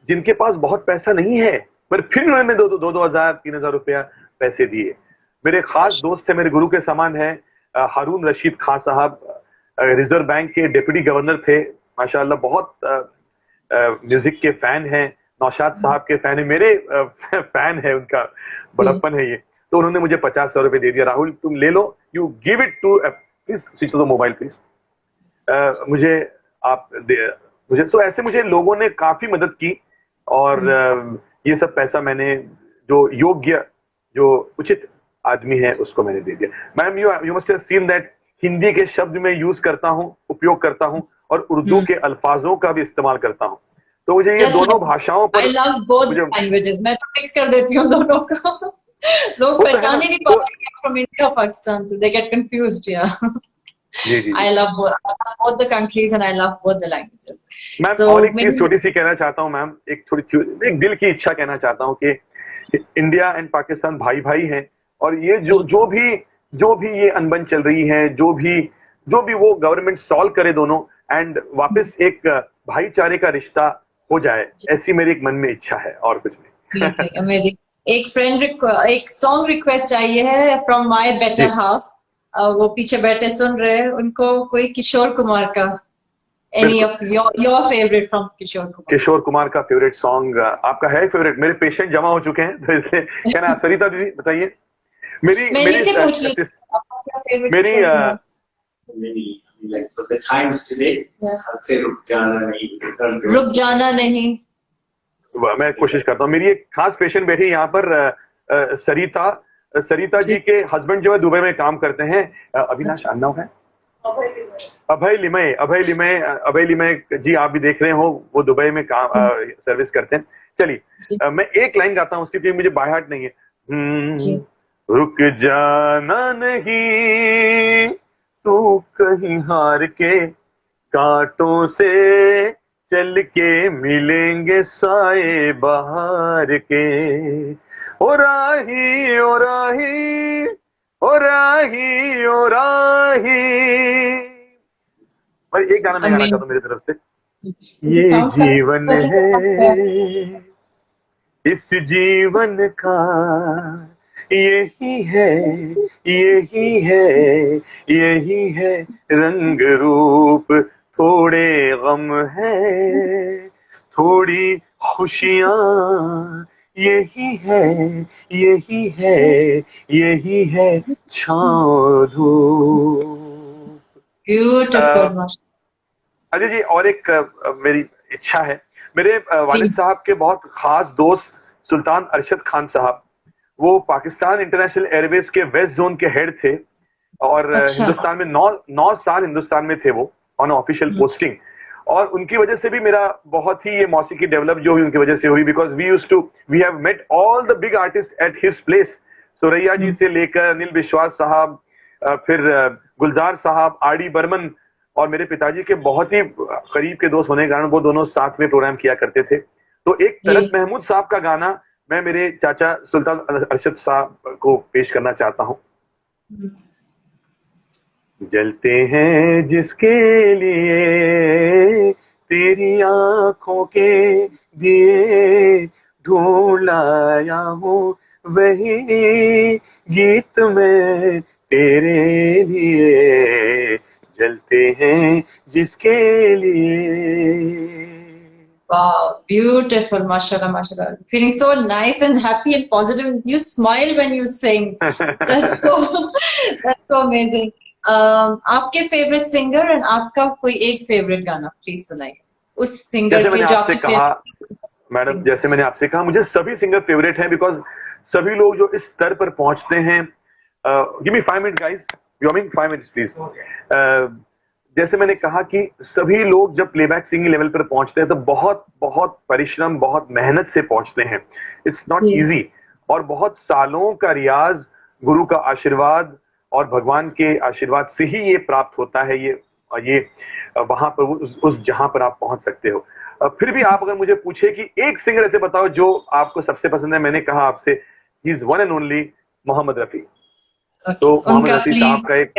जिनके पास बहुत पैसा नहीं है, पर फिर उन्होंने 2,000 3,000 रुपया पैसे दिए। मेरे खास दोस्त है, मेरे गुरु के समान है, हारून रशीद खान साहब, रिजर्व बैंक के डिप्टी गवर्नर थे, माशाल्लाह बहुत म्यूजिक के फैन हैं, नौशाद साहब के फैन है, मेरे फैन है, उनका बड़प्पन है ये। तो उन्होंने मुझे 50,000 रुपए दे दिया, राहुल तुम ले लो, you give it to, please switch to the mobile please, मुझे आप मुझे तो ऐसे मुझे लोगों ने काफी मदद की, और ये सब पैसा मैंने जो योग्य, जो उचित आदमी है उसको मैंने दे दिया। Ma'am, you must have seen that Hindi के शब्द में यूज करता हूँ, उपयोग करता हूँ, और उर्दू के अल्फाजों का भी इस्तेमाल करता हूँ। तो मुझे ये Just दोनों like भाषाओं I पर love both मुझे languages. मैं तो मिक्स कर देती हूँ दोनों को। लोग वो तो है ना, पहचान ही नहीं तो पाते कि फ्रॉम इंडिया पाकिस्तान से। They get confused. Yeah. जी जी जी। I love both. I love both the countries and I love both the languages. Ma'am, So और एक चीज maybe छोटी सी कहना चाहता हूँ मैम, एक दिल की इच्छा कहना चाहता हूँ कि इंडिया एंड पाकिस्तान भाई भाई हैं, और ये जो भी ये अनबन चल रही है, जो भी वो गवर्नमेंट सॉल्व करे दोनों, एंड वापस एक भाईचारे का रिश्ता हो जाए, ऐसी मेरी एक मन में इच्छा है, और कुछ नहीं। amazing, amazing. एक सॉन्ग रिक्वेस्ट आई है फ्रॉम माय बेटर जी हाफ। वो पीछे बैठे सुन रहे हैं, उनको कोई किशोर कुमार का एनी बिल्कुल। Of your favourite from Kishore Kumar. Kishore Kumar का फेवरेट सॉन्ग आपका है फेवरेट? मेरे पेशेंट जमा हो चुके हैं, तो इसलिए कहना। सरिता दीदी बताइए। मेरी मैं इन्हीं मेरी से पूछ ली अ, आपका फेवरेट मेरी Kishore Kumar. Maybe like for the times today, Yeah. I'd say रुक जाना नहीं, रुक जाना नहीं। मैं कोशिश करता हूँ। मेरी एक खास पेशेंट बैठी है यहाँ पर, सरिता। सरिता जी के हस्बैंड जो है दुबई में काम करते हैं, अविनाश अन्ना है, अभय लिमय जी, आप भी देख रहे हो, वो दुबई में काम सर्विस करते हैं। चलिए, मैं एक लाइन गाता हूँ उसकी, क्योंकि मुझे बाय हार्ट नहीं है। जी रुक जाना नहीं, तू कहीं हार के, कांटों से चल के मिलेंगे साए बहार के, ओ राही ओ राही ओ राही ओ राही। भाई एक गाना मैं गाना चाहता हूँ मेरी तरफ से। ये जीवन है, इस जीवन का यही है, यही है, यही है रंग रूप, थोड़े गम है, थोड़ी खुशियाँ, यही है, यही है, यही है छाँव धूप। ब्यूटीफुल। अजय जी, और एक मेरी इच्छा है। मेरे वालिद साहब के बहुत खास दोस्त सुल्तान अरशद खान साहब, वो पाकिस्तान इंटरनेशनल एयरवेज के वेस्ट जोन के हेड थे, और अच्छा। हिंदुस्तान में 9 साल हिंदुस्तान में थे वो, ऑन ऑफिशियल पोस्टिंग। और उनकी वजह से भी मेरा बहुत ही ये मौसीकी डेवलप जो हुई उनकी वजह से हुई, because we have met all the big artist at his place. Suraiya ji से लेकर अनिल विश्वास साहब, फिर गुलजार साहब, आर डी बर्मन, और मेरे पिताजी के बहुत ही करीब के दोस्त होने के कारण वो दोनों साथ में प्रोग्राम किया करते थे। तो एक तरत महमूद साहब का गाना मैं मेरे चाचा सुल्तान अरशद साहब को पेश करना चाहता हूँ। जलते हैं जिसके लिए तेरी आंखों के दिए, ढूंढ लाया हूँ वही गीत में तेरे लिए, जलते हैं जिसके लिए। Wow, beautiful, mashallah, mashallah. Feeling so nice and happy and positive. You smile when you sing. That's so amazing. आपके फेवरेट सिंगर और आपका कोई एक फेवरेट गाना प्लीज सुनाइए उस सिंगर जैसे के मैंने जो आपसे आपके कहा मैडम, जैसे मैंने आपसे कहा, मुझे सभी सिंगर फेवरेट हैं, बिकॉज सभी लोग जो इस स्तर पर पहुंचते हैं। Give me 5 minute guys, you mean 5 minutes please. जैसे मैंने कहा कि सभी लोग जब प्लेबैक सिंगिंग लेवल पर पहुंचते हैं तो बहुत बहुत परिश्रम, बहुत मेहनत से पहुंचते हैं। इट्स नॉट इजी, और बहुत सालों का रियाज, गुरु का आशीर्वाद और भगवान के आशीर्वाद से ही ये प्राप्त होता है। ये वहां पर उस जहां पर आप पहुंच सकते हो। फिर भी आप अगर मुझे पूछे कि एक सिंगर ऐसे बताओ जो आपको सबसे पसंद है, मैंने कहा आपसे he is one and only Mohammed Rafi. तो मोहम्मद रफी साहब का एक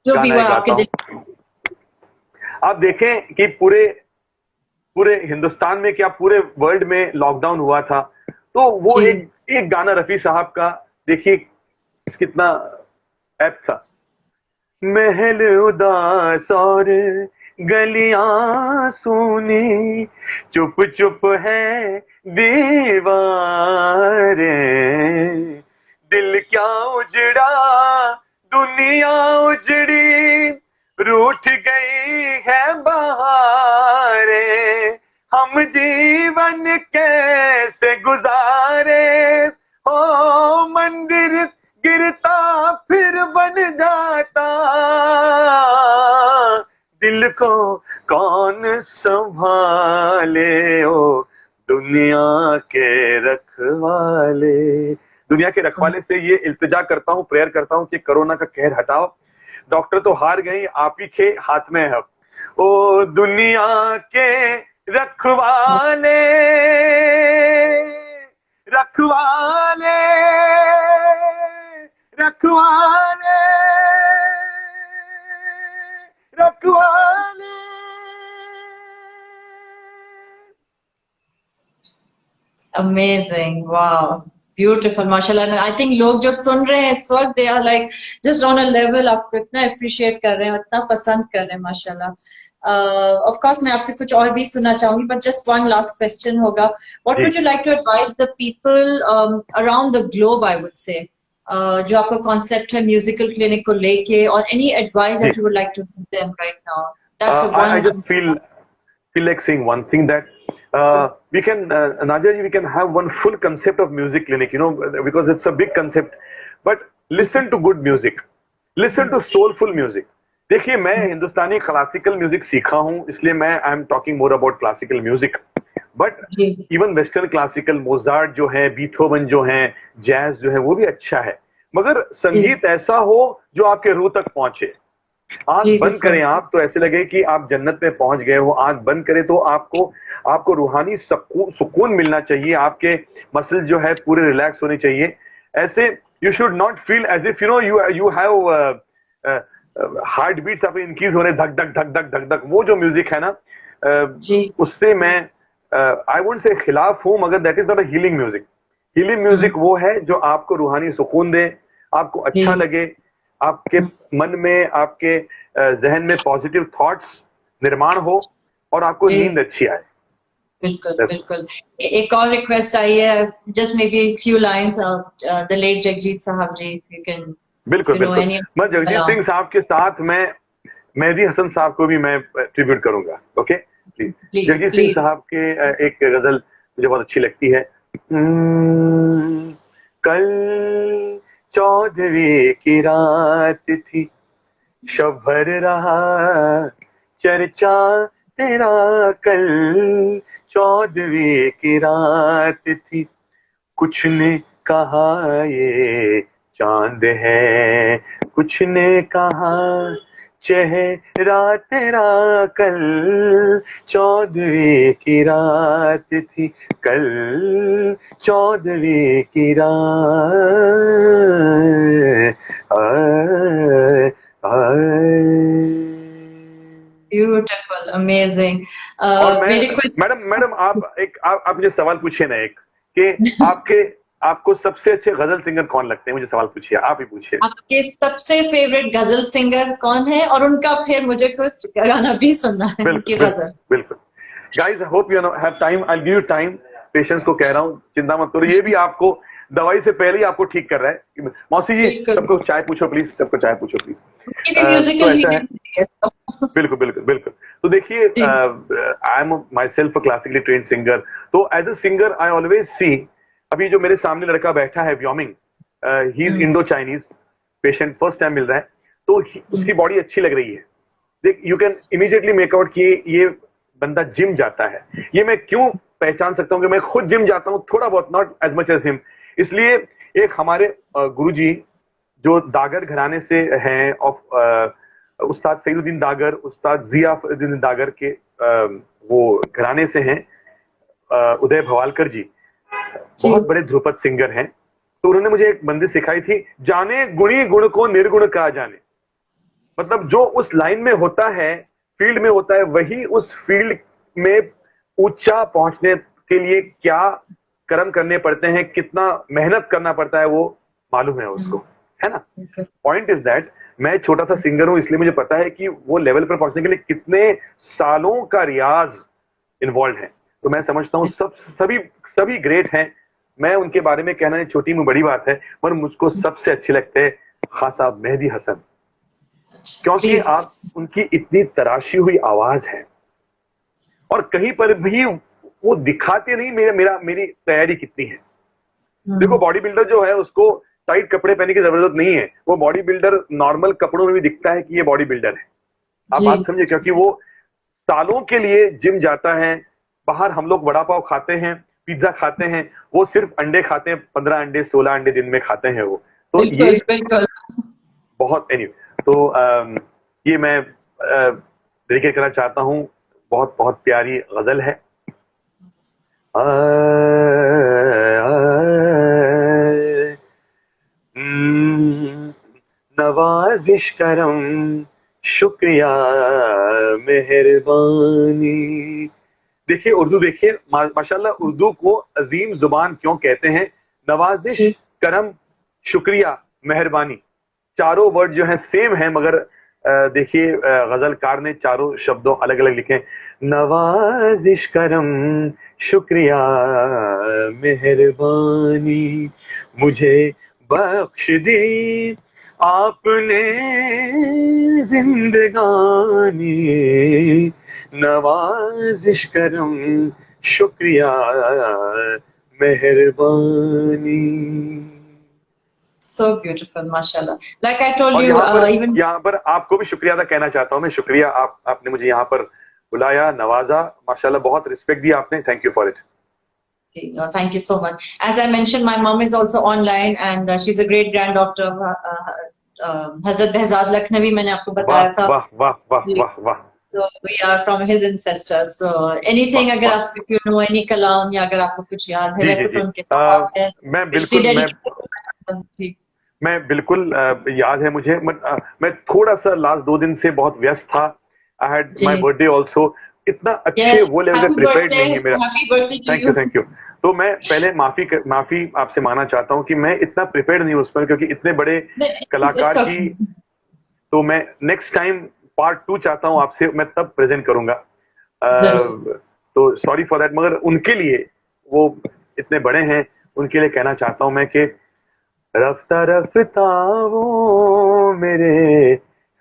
जो भी गाना आपके गाता हूं। आप देखें कि पूरे हिंदुस्तान में, क्या पूरे वर्ल्ड में लॉकडाउन हुआ था, तो वो एक गाना रफी साहब का देखिए कितना ऐप था। महल उदास और गलियां सूनी, चुप चुप है दीवारें, दिल क्या उजड़ा दुनिया उजड़ी, रूठ गई है बहारें, हम जीवन कैसे गुजारे, हो मंदिर गिरता फिर बन जाता, दिल को कौन संभाले, ओ दुनिया के रखवाले। दुनिया के रखवाले से ये इल्तिजा करता हूँ, प्रेयर करता हूँ कि कोरोना का कहर हटाओ। डॉक्टर तो हार गई, आप ही के हाथ में है। ओ दुनिया के रखवाले, रखवाले, रखवाले, रखवाले। Amazing, wow, beautiful, माशाल्लाह। And I think लोग जो सुन रहे हैं इस वक्त, they are like just on a level, आपको इतना appreciate कर रहे हैं, इतना पसंद कर रहे हैं, माशाल्लाह। Of course मैं आपसे कुछ और भी सुनना चाहूंगी, but just one last question होगा। What would you like to advise the people around the globe, I would say, जो आपका concept है musical clinic को लेके, और any advice that you would like to give them right now? That's I just feel like saying one thing, that we can, Nadia ji, we can have one full concept of music clinic, you know, because it's a big concept. But listen to good music, listen to soulful music. देखिए, मैं हिंदुस्तानी classical music सीखा हूं, इसलिए मैं I am talking more about classical music. But even western classical, Mozart जो है, Beethoven जो है, जैज जो है, वो भी अच्छा है। मगर संगीत ऐसा हो जो आपके रूह तक पहुंचे। आंख बंद करें आप तो ऐसे लगे कि आप जन्नत में पहुंच गए हो, आंख बंद करें तो आपको रूहानी सुकून मिलना चाहिए, आपके मसल जो है पूरे रिलैक्स होने चाहिए। ऐसे you should not feel as if you have heart beats आप इंक्रीज हो रहे, धक धक धक धक धक धक। वो जो म्यूजिक है ना, उससे मैं आई वोंट से खिलाफ हूं, मगर that is not a healing music. Healing music वो है जो आपको रूहानी सुकून दे, आपको अच्छा लगे, आपके मन में, आपके जहन में पॉजिटिव थॉट्स निर्माण हो और आपको नींद अच्छी आए। बिल्कुल बिल्कुल। एक और रिक्वेस्ट आई है, just may be few lines of the late Jagjit sahab ji, you can. बिल्कुल बिल्कुल। मैं जगजीत सिंह साहब के साथ मैं मेहदी हसन साहब को भी मैं ट्रिब्यूट करूंगा। Okay please. जगजीत सिंह साहब के एक गजल मुझे बहुत अच्छी लगती है। कल 14वीं की रात थी, शब भर रहा चर्चा तेरा, कल 14वीं की रात थी, कुछ ने कहा ये चांद है, कुछ ने कहा चेहरा तेरा, कल 14वीं की रात थी, कल 14वीं की रात। Beautiful, amazing. मैडम आप मुझे सवाल पूछिए ना एक, कि आपको सबसे अच्छे गजल सिंगर कौन लगते हैं? मुझे सवाल पूछिए, आप ही पूछिए। आपके सबसे फेवरेट गजल सिंगर कौन है, और उनका फिर मुझे कुछ गाना भी सुनना है, उनकी गजल। बिल्कुल। Guys, I hope you have time, I give you time. Patience को कह रहा हूँ, चिंता मत करो, ये भी आपको दवाई से पहले ही आपको ठीक कर रहा है। मौसी जी, सबको चाय पूछो प्लीज, सबको चाय पूछो प्लीज। बिल्कुल बिल्कुल बिल्कुल। तो देखिए, I am myself a classically train singer, तो as a singer I always see, अभी जो मेरे सामने लड़का बैठा है Wyoming, he is Indo Chinese patient, first time मिल रहा है, तो उसकी बॉडी अच्छी लग रही है। देख, you can immediately make out कि ये बंदा जिम जाता है। ये मैं क्यों पहचान सकता हूं कि मैं खुद जिम जाता हूं थोड़ा बहुत, not as much as him. इसलिए एक हमारे गुरुजी जो दागर घराने से हैं, ऑफ उस्ताद सईदुद्दीन दागर, उस्ताद जियाउद्दीन दागर के वो घराने से हैं, उदय भवालकर जी बहुत बड़े ध्रुपद सिंगर हैं। तो उन्होंने मुझे एक बंदी सिखाई थी, जाने गुणी गुण को निर्गुण कहा जाने। मतलब जो उस लाइन में होता है, फील्ड में होता है, वही उस फील्ड में ऊंचा पहुंचने के लिए क्या कर्म करने पड़ते हैं, कितना मेहनत करना पड़ता है, वो मालूम है उसको, है ना। पॉइंट इज दैट मैं छोटा सा सिंगर हूं, इसलिए मुझे पता है कि वो लेवल पर पहुंचने के लिए कितने सालों का रियाज इन्वॉल्व है। तो मैं समझता हूँ सभी ग्रेट हैं। मैं उनके बारे में कहना छोटी में बड़ी बात है, पर मुझको सबसे अच्छे लगते हैं खास साहब मेहदी हसन, क्योंकि आप उनकी इतनी तराशी हुई आवाज है, और कहीं पर भी वो दिखाते नहीं मेरी तैयारी कितनी है। देखो बॉडी बिल्डर जो है उसको टाइट कपड़े पहनने की जरूरत नहीं है, वो बॉडी बिल्डर नॉर्मल कपड़ों में भी दिखता है कि ये बॉडी बिल्डर है। आप जी बात समझे, क्योंकि वो सालों के लिए जिम जाता है। बाहर हम लोग वड़ा पाव खाते हैं, पिज्जा खाते हैं, वो सिर्फ अंडे खाते हैं, 15 अंडे 16 अंडे दिन में खाते हैं वो। तो बिल्कुल ये बिल्कुल। बहुत तो ये मैं डेडिकेट करना चाहता हूँ। बहुत बहुत प्यारी गजल है। आ, नवाजिश करम शुक्रिया मेहरबानी। देखिए उर्दू, देखिए माशाल्लाह उर्दू को अजीम जुबान क्यों कहते हैं। नवाजिश, जी करम, शुक्रिया, मेहरबानी, चारों वर्ड जो है सेम है, मगर देखिए गजलकार ने चारों शब्दों अलग अलग लिखे। नवाजिश, करम, शुक्रिया मेहरबानी, मुझे बख्श दी आपने जिंदगानी, नवाजिश, करम, शुक्रिया मेहरबानी। so beautiful mashallah like I told और you even यहाँ पर आपको भी शुक्रिया अदा कहना चाहता हूँ मैं। शुक्रिया, आपने मुझे यहाँ पर बुलाया, नवाजा, माशाल्लाह बहुत रिस्पेक्ट दिया आपने। Thank you for it. thank you so much. As I mentioned, my mom is also online and she's a great grand doctor of Hazrat Behzad Lakhnavi. मैंने आपको वाह बताया था। वाह वाह वाह वाह वाह। So we are from his ancestors. So anything वाह अगर वाह। आप if you know any कलाम या अगर आपको कुछ याद है, जी जी वैसे जी। तो उनके बहुत है। मैं पिछली बिल्कुल जी याद है मुझे। मैं थोड़ा सा लास्ट 2 दिन से बहुत व्यस्त था। आई हैड माई जी बर्थडे ऑल्सो। इतना अच्छे yes वो लेवल पे happy प्रिपेयर्ड birthday नहीं है मेरा। happy birthday to thank you. You thank you. तो मैं पहले माफी आपसे मांगना चाहता हूँ कि मैं इतना प्रिपेयर्ड नहीं हूँ उस पर, क्योंकि इतने बड़े It's कलाकार की। okay. तो मैं नेक्स्ट टाइम पार्ट 2 चाहता हूँ आपसे, मैं तब प्रेजेंट करूंगा। जरूर तो सॉरी फॉर दैट, मगर उनके लिए, वो इतने बड़े हैं, उनके लिए कहना चाहता हूँ मैं कि रफ्ता रफ्ता वो मेरे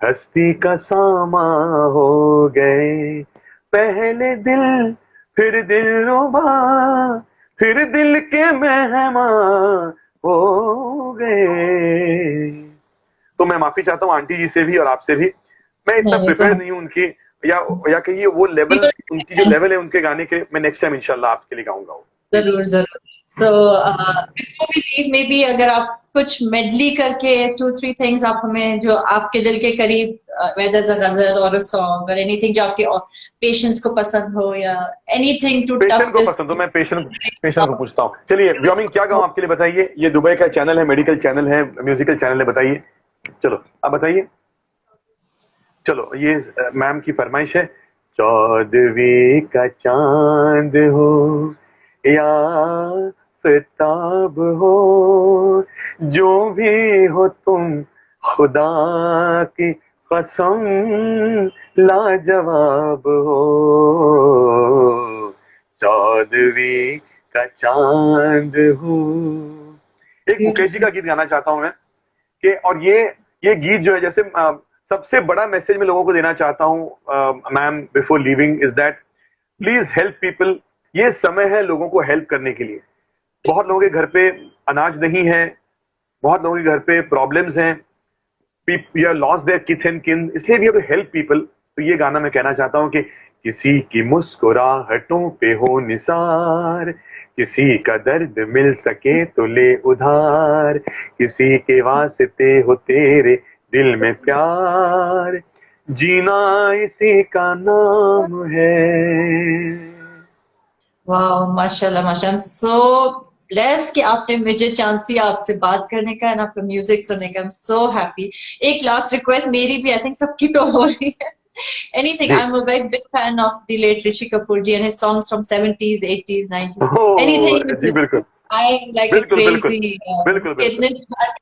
हस्ती का सामा हो गए, पहले दिल फिर दिल रुबा फिर दिल के मेहमान हो गए। तो मैं माफी चाहता हूँ आंटी जी से भी और आपसे भी। मैं इतना नहीं प्रिपेयर नहीं हूँ उनकी, या कहिए वो लेवल, उनकी जो लेवल है उनके गाने के, मैं नेक्स्ट टाइम इंशाल्लाह आपके लिए गाऊंगा। जरूर जरूर। So before we leave, maybe अगर आप कुछ medley करके 2-3 things आप हमें जो आपके दिल के करीब, whether it's a ghazal or a song or anything जो आपके पेशेंट्स को पसंद हो या anything to पेशेंट tough को this. पसंद हो, मैं पेशेंट को पूछता हूँ। चलिए व्योमिंग, क्या गाऊं आपके लिए बताइए। ये दुबई का चैनल है, मेडिकल चैनल है, म्यूजिकल चैनल है, बताइए। चलो आप बताइए। चलो ये मैम की फरमाइश है। चौदहवीं का चांद हो या फिताब हो, जो भी हो तुम खुदा की कसम लाजवाब हो, चौदहवीं का चांद हो। एक मुकेश जी का गीत गाना चाहता हूं मैं कि, और ये गीत जो है, जैसे सबसे बड़ा मैसेज मैं लोगों को देना चाहता हूं ma'am before living, is that please help people. ये समय है लोगों को हेल्प करने के लिए। बहुत लोगों के घर पे अनाज नहीं है, बहुत लोगों के घर पे प्रॉब्लम्स हैं, you are lost there kith and kin, इसलिए we have to help people. तो ये गाना मैं कहना चाहता हूं कि किसी की मुस्कुराहटों पे हो निसार, किसी का दर्द मिल सके तो ले उधार, किसी के वास्ते हो तेरे दिल में प्यार, जीना इसी का नाम है। वाह माशाल्लाह माशाल्लाह। I'm so blessed कि आपने मुझे चांस दिया आपसे बात करने का और आपका म्यूजिक सुनने का। I'm so happy. एक लास्ट रिक्वेस्ट मेरी भी, आई थिंक सबकी तो हो रही है। Anything, ji I'm a very big fan of the late Rishi Kapoor ji and his songs from 70s, 80s, 90s. Oh Anything, जी बिल्कुल I'm like a बिल्कुल बिल्कुल crazy. बिल्कुल बिल्कुल।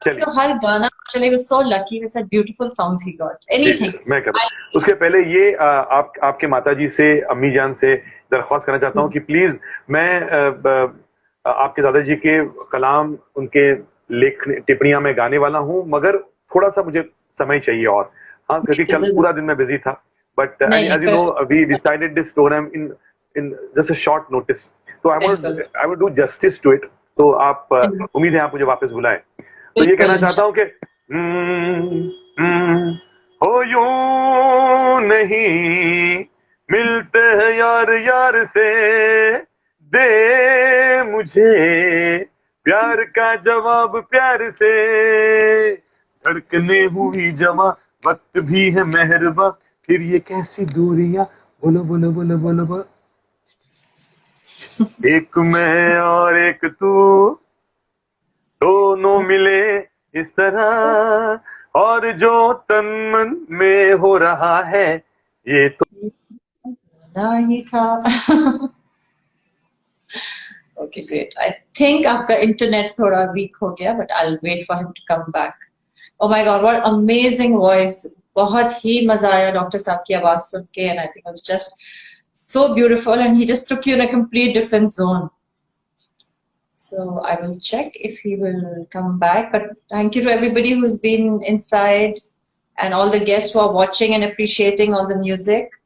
चलिए हर गाना actually was so lucky with such beautiful songs he got. Ji Anything. मैं कर उसके पहले ये आपके माता जी से, अम्मी जान से दरख्वास्त करना चाहता हूँ कि प्लीज, मैं आपके दादाजी के कलाम, उनके लेख टिप्पणियां मैं गाने वाला हूँ, मगर थोड़ा सा मुझे समय चाहिए और। हाँ, क्योंकि कल पूरा दिन मैं बिजी था, but as you know we decided this program in in just a short notice. So I बिल्कुल would do justice to it. तो आप उम्मीद है आप मुझे वापस बुलाएं. तो ये कहना बिल्कुल चाहता हूँ कि हो यूं नहीं मिलते हैं यार यार से, दे मुझे प्यार का जवाब प्यार से, धड़कने हुई जवां वक्त भी है मेहरबा, फिर ये कैसी दूरियां, बोलो बोलो बोलो बोलो बोलो. एक मैं और एक तू, दोनों मिले इस तरह, और जो तन मन में हो रहा है ये तो. नहीं था. Okay, great. I think आपका इंटरनेट थोड़ा वीक हो गया, but I'll wait for him to come back. Oh my God, what amazing voice! बहुत ही मजा आया डॉक्टर साहब की आवाज सुन के, and I think it was just so beautiful, and he just took you in a complete different zone. So I will check if he will come back. But thank you to everybody who's been inside, and all the guests who are watching and appreciating all the music.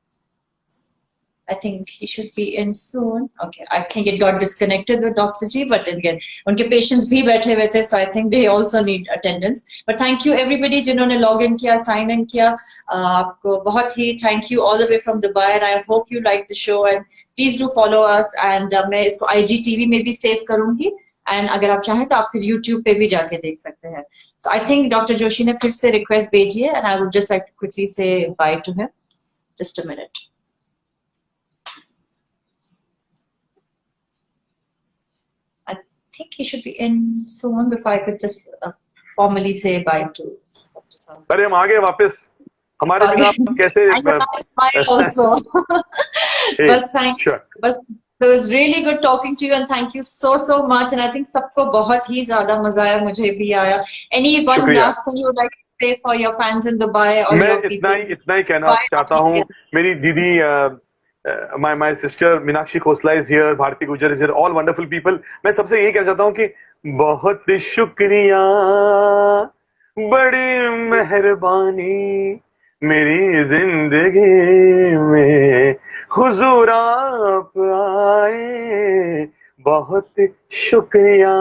I think he should be in soon. Okay, I think it got disconnected with Dr. G, but again, उनके patients भी बैठे हुए थे, so I think they also need attendance. But thank you everybody जिन्होंने log in किया, sign in किया, आपको बहुत ही thank you all the way from Dubai, and I hope you like the show, and please do follow us, and मैं इसको IGTV में भी save करूँगी, and अगर आप चाहें तो आप फिर YouTube पे भी जाके देख सकते हैं. So I think Dr. Joshi ने फिर से request भेजी है, and I would just like to quickly say bye to him. Just a minute. I think he should be in soon before I could just formally say bye to Dr. Saab. अरे हम आ गए वापस, हमारे बिना आप कैसे. I know, I smile also. Hey, But thank you. sure. But it was really good talking to you, and thank you so much. And I think सबको बहुत ही ज़्यादा मजा आया, मुझे भी आया. Any one शुक्रिया. last thing you would like to say for your fans in Dubai or मैं your people? इतना ही कहना Bye. चाहता हूँ. मेरी दीदी my sister Meenakshi Khosla is here, Bharti Gujar is here, all wonderful people. मैं सबसे यही कहना चाहता हूँ कि बहुत शुक्रिया, बड़ी मेहरबानी, मेरी जिंदगी में हुजूर आप आए, बहुत शुक्रिया.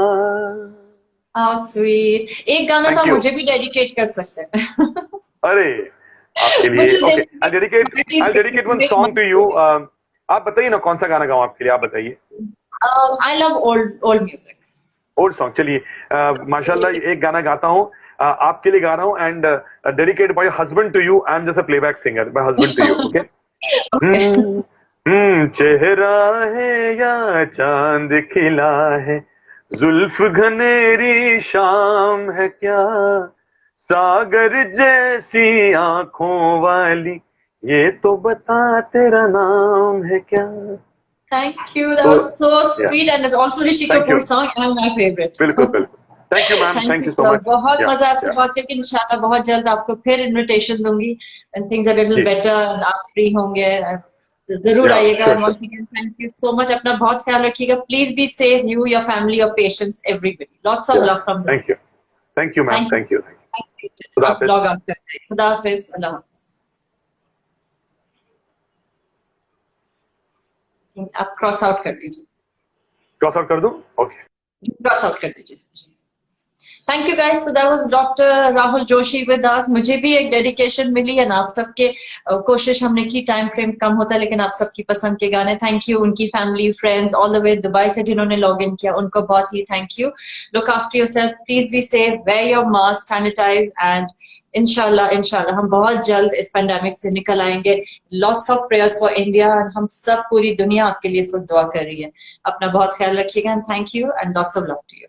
How sweet. एक गाना Thank तो you. मुझे भी dedicate कर सकते हैं. अरे आपके लिए. मुझे Okay, I'll dedicate one song to you. आप बताइए ना कौन सा गाना गाऊं आपके लिए, आप बताइए. I love old music. Old song. चलिए माशाल्लाह एक गाना गाता हूँ, आपके लिए गा रहा हूँ, and dedicate by husband to you. I am just a playback singer, by husband to you. Okay. चेहरा है या चांद खिला है, जुल्फ घनेरी शाम है क्या, सागर जैसी आंखों वाली, ये तो बता तेरा नाम है क्या. Thank you. That was so sweet, and it's also Rishi Thank Kapoor you. song and my favorite. बिल्कुल बिल्कुल. Thank you ma'am, thank you so sir. Much. बहुत मजा आपसे बात करके. इंशाल्लाह बहुत जल्द आपको फिर इनविटेशन दूंगी, and things are a little जी. better, and आप फ्री होंगे. जरूर Yeah, आइएगा. sure, Once again, thank you so much. अपना बहुत ख्याल रखिएगा. Please be safe. You, your family, your patients, everybody. Lots of love from me. Thank you ma'am, thank you. खुदा आप हाफिज. log out करते हैं. खुदा हाफिज. अल्लाह हाफिज. आप क्रॉस आउट कर दीजिए. क्रॉस आउट कर दूं? ओके. क्रॉस आउट कर दीजिए. Thank you guys. So that was Dr. Rahul Joshi with us. मुझे भी एक डेडिकेशन मिली है ना, आप सबके कोशिश हमने की, टाइम फ्रेम कम होता है लेकिन आप सबकी पसंद के गाने. थैंक यू उनकी family, friends all the way Dubai से जिन्होंने लॉग इन किया, उनको बहुत ही thank you. Look after yourself, please be safe, wear your mask, sanitise, and इंशाल्लाह हम बहुत जल्द इस पेंडेमिक से निकल आएंगे. Lots of prayers for India, हम सब पूरी दुनिया आपके लिए सब दुआ कर रही है. अपना बहुत ख्याल रखिएगा, and thank you, and lots of love to you.